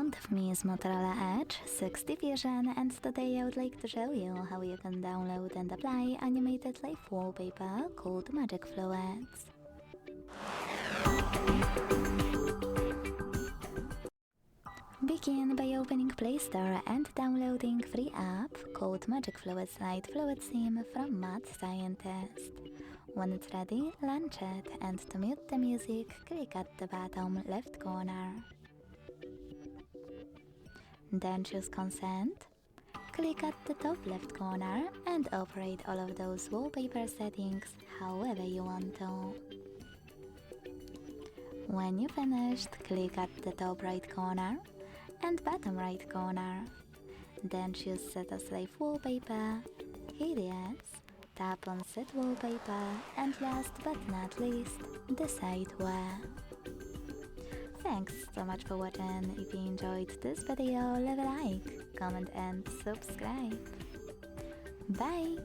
front of me is Motorola Edge 6th version, and today I would like to show you how you can download and apply animated live wallpaper called Magic Fluids. Begin by opening Play Store and downloading free app called Magic Fluids Light Fluid Sim from Mad Scientist. When it's ready, launch it, and to mute the music, click at the bottom left corner. Then choose Consent, click at the top left corner and operate all of those wallpaper settings however you want to. When you finished, click at the top right corner and bottom right corner. Then choose Set as Live Wallpaper, hit Yes, tap on Set Wallpaper, and last but not least, decide where. Thanks so much for watching. If you enjoyed this video, leave a like, comment and subscribe. Bye!